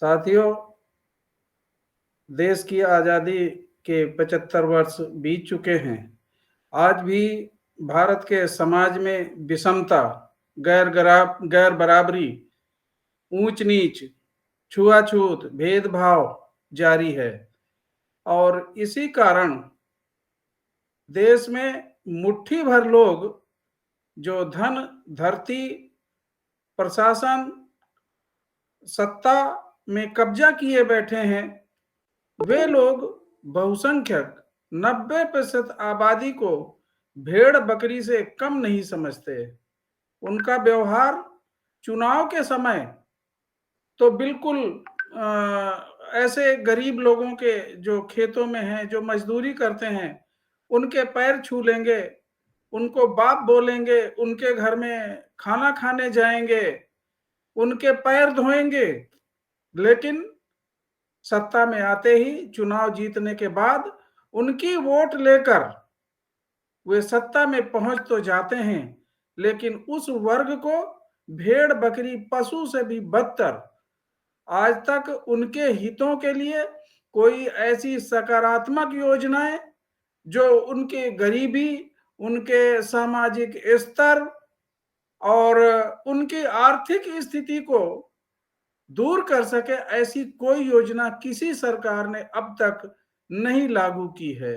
साथियों, देश की आज़ादी के 75 वर्ष बीत चुके हैं। आज भी भारत के समाज में विषमता, गैर बराबरी, ऊंच नीच, छुआछूत, भेदभाव जारी है और इसी कारण देश में मुट्ठी भर लोग जो धन, धरती, प्रशासन, सत्ता में कब्जा किए बैठे हैं, वे लोग बहुसंख्यक 90% आबादी को भेड़ बकरी से कम नहीं समझते। उनका व्यवहार चुनाव के समय तो बिल्कुल ऐसे गरीब लोगों के जो खेतों में हैं, जो मजदूरी करते हैं, उनके पैर छू लेंगे, उनको बाप बोलेंगे, उनके घर में खाना खाने जाएंगे, उनके पैर धोएंगे। लेकिन सत्ता में आते ही चुनाव जीतने के बाद उनकी वोट लेकर वे सत्ता में पहुंच तो जाते हैं, लेकिन उस वर्ग को भेड़ बकरी पशु से भी बदतर, आज तक उनके हितों के लिए कोई ऐसी सकारात्मक योजनाएं जो उनके गरीबी, उनके सामाजिक स्तर और उनकी आर्थिक स्थिति को दूर कर सके, ऐसी कोई योजना किसी सरकार ने अब तक नहीं लागू की है।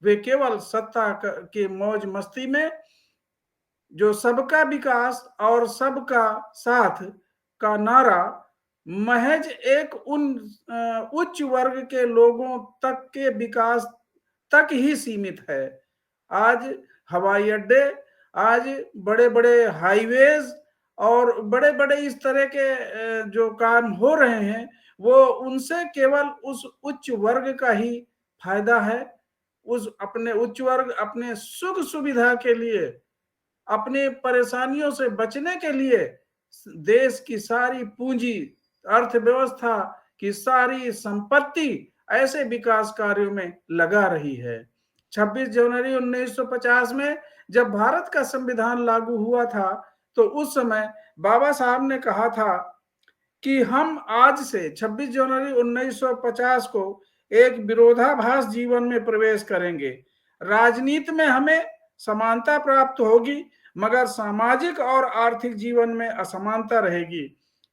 वे केवल सत्ता के मौज मस्ती में जो सबका विकास और सबका साथ का नारा महज एक उन उच्च वर्ग के लोगों तक के विकास तक ही सीमित है। आज हवाई अड्डे, आज बड़े बड़े हाईवेज और बड़े बड़े इस तरह के जो काम हो रहे हैं, वो उनसे केवल उस उच्च वर्ग का ही फायदा है। उस अपने उच्च वर्ग अपने सुख सुविधा के लिए, अपनी परेशानियों से बचने के लिए देश की सारी पूंजी, अर्थव्यवस्था की सारी संपत्ति ऐसे विकास कार्यों में लगा रही है। 26 जनवरी 1950 में जब भारत का संविधान लागू हुआ था, तो उस समय बाबा साहब ने कहा था कि हम आज से 26 जनवरी 1950 को एक विरोधाभास जीवन में प्रवेश करेंगे। राजनीति में हमें समानता प्राप्त होगी, मगर सामाजिक और आर्थिक जीवन में असमानता रहेगी।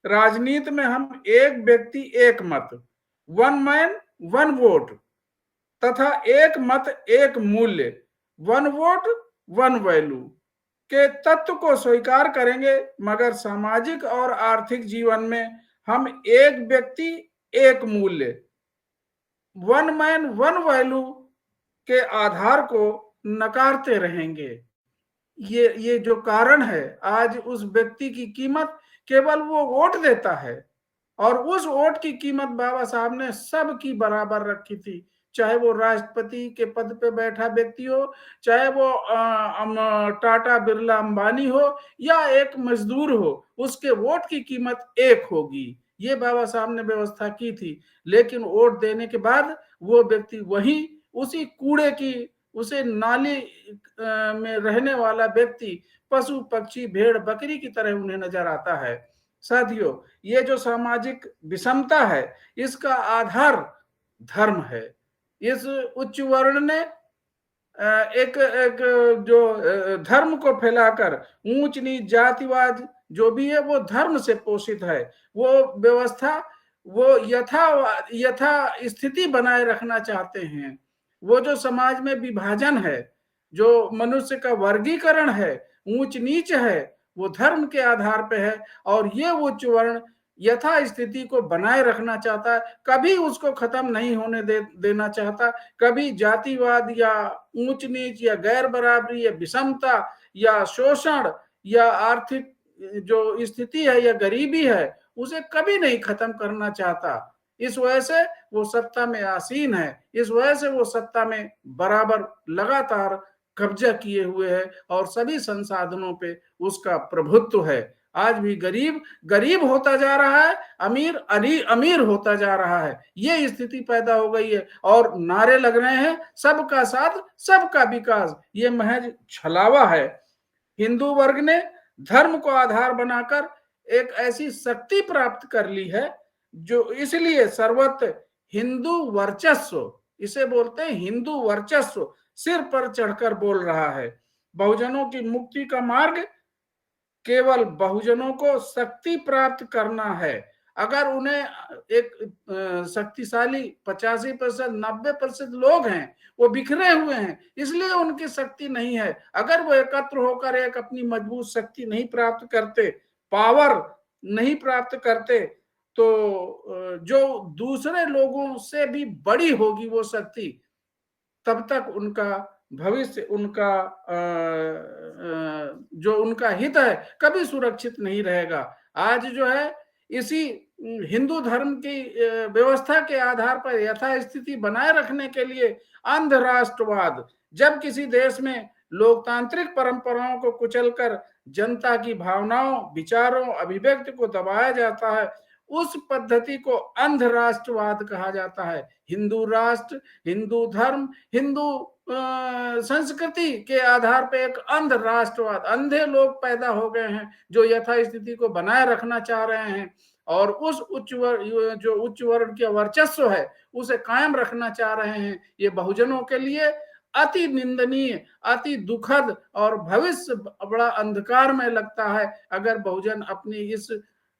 राजनीति में हम एक व्यक्ति एक मत, वन मैन वन वोट, तथा एक मत एक मूल्य, वन वोट वन वैल्यू के तत्व को स्वीकार करेंगे, मगर सामाजिक और आर्थिक जीवन में हम एक व्यक्ति एक मूल्य, वन मैन वन वैल्यू के आधार को नकारते रहेंगे। ये जो कारण है, आज उस व्यक्ति की कीमत केवल वो वोट देता है, और उस वोट की कीमत बाबा साहब ने सबकी बराबर रखी थी, चाहे वो राष्ट्रपति के पद पे बैठा व्यक्ति हो, चाहे वो टाटा बिरला अंबानी हो, या एक मजदूर हो, उसके वोट की कीमत एक होगी। ये बाबा साहब ने व्यवस्था की थी। लेकिन वोट देने के बाद वो व्यक्ति वही उसी कूड़े की, उसे नाली में रहने वाला व्यक्ति, पशु पक्षी भेड़ बकरी की तरह उन्हें नजर आता है। साथियों, ये जो सामाजिक विषमता है, इसका आधार धर्म है। इस उच्च वर्ण ने एक जो धर्म को फैलाकर ऊंच नीच जातिवाद जो भी है वो धर्म से पोषित है। वो व्यवस्था वो यथा स्थिति बनाए रखना चाहते हैं। वो जो समाज में विभाजन है, जो मनुष्य का वर्गीकरण है, ऊंच नीच है, वो धर्म के आधार पे है। और ये उच्च वर्ण यथा स्थिति को बनाए रखना चाहता है, कभी उसको खत्म नहीं होने देना चाहता। कभी जातिवाद या ऊंच नीच या गैर बराबरी या विषमता या शोषण या आर्थिक जो स्थिति है या गरीबी है, उसे कभी नहीं खत्म करना चाहता। इस वजह से वो सत्ता में आसीन है, इस वजह से वो सत्ता में बराबर लगातार कब्जा किए हुए है और सभी संसाधनों पे उसका प्रभुत्व है। आज भी गरीब गरीब होता जा रहा है, अमीर अमीर होता जा रहा है। ये स्थिति पैदा हो गई है और नारे लग रहे हैं सबका साथ सबका विकास। ये महज छलावा है। हिंदू वर्ग ने धर्म को आधार बनाकर एक ऐसी शक्ति प्राप्त कर ली है जो इसलिए सर्वत्र हिंदू वर्चस्व, इसे बोलते हैं हिंदू वर्चस्व, सिर पर चढ़कर बोल रहा है। बहुजनों की मुक्ति का मार्ग केवल बहुजनों को शक्ति प्राप्त करना है। अगर उन्हें एक शक्तिशाली 85% 90% लोग हैं, वो बिखरे हुए हैं, इसलिए उनकी शक्ति नहीं है। अगर वो एकत्र होकर एक अपनी मजबूत शक्ति नहीं प्राप्त करते, पावर नहीं प्राप्त करते, तो जो दूसरे लोगों से भी बड़ी होगी वो शक्ति, तब तक उनका भविष्य, उनका जो उनका हित है, कभी सुरक्षित नहीं रहेगा। आज जो है इसी हिंदू धर्म की व्यवस्था के आधार पर यथास्थिति बनाए रखने के लिए अंध राष्ट्रवाद, जब किसी देश में लोकतांत्रिक परंपराओं को कुचलकर जनता की भावनाओं, विचारों, अभिव्यक्ति को दबाया जाता है, उस पद्धति को अंध राष्ट्रवाद कहा जाता है। हिंदू राष्ट्र, हिंदू धर्म, हिंदू संस्कृति के आधार पर एक अंध राष्ट्रवाद, अंधे लोग पैदा हो गए हैं जो यथास्थिति को बनाए रखना चाह रहे हैं और उस जो उच्च वर्ण के वर्चस्व है उसे कायम रखना चाह रहे हैं। ये बहुजनों के लिए अति निंदनीय, अति दुखद और भविष्य बड़ा अंधकार में लगता है। अगर बहुजन अपनी इस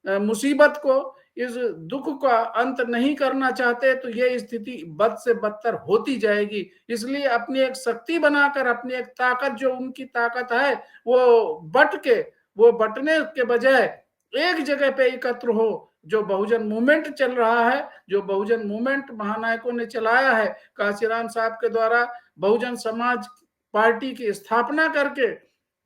मुसीबत को, इस दुख का अंत नहीं करना चाहते, तो ये स्थिति बद से बदतर होती जाएगी। इसलिए अपनी एक शक्ति बनाकर, अपनी एक ताकत, जो उनकी ताकत है, वो बटने के बजाय एक जगह पे एकत्र हो। जो बहुजन मूवमेंट चल रहा है, जो बहुजन मूवमेंट महानायकों ने चलाया है, काशीराम साहब के द्वारा बहुजन समाज पार्टी की स्थापना करके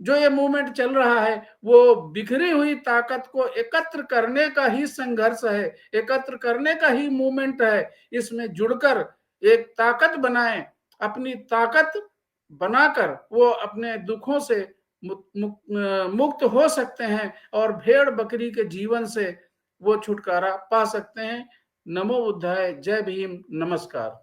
जो ये मूवमेंट चल रहा है, वो बिखरी हुई ताकत को एकत्र करने का ही संघर्ष है, एकत्र करने का ही मूवमेंट है। इसमें जुड़कर एक ताकत बनाएं, अपनी ताकत बनाकर वो अपने दुखों से मुक्त हो सकते हैं और भेड़ बकरी के जीवन से वो छुटकारा पा सकते हैं। नमो बुद्धाय, जय भीम, नमस्कार।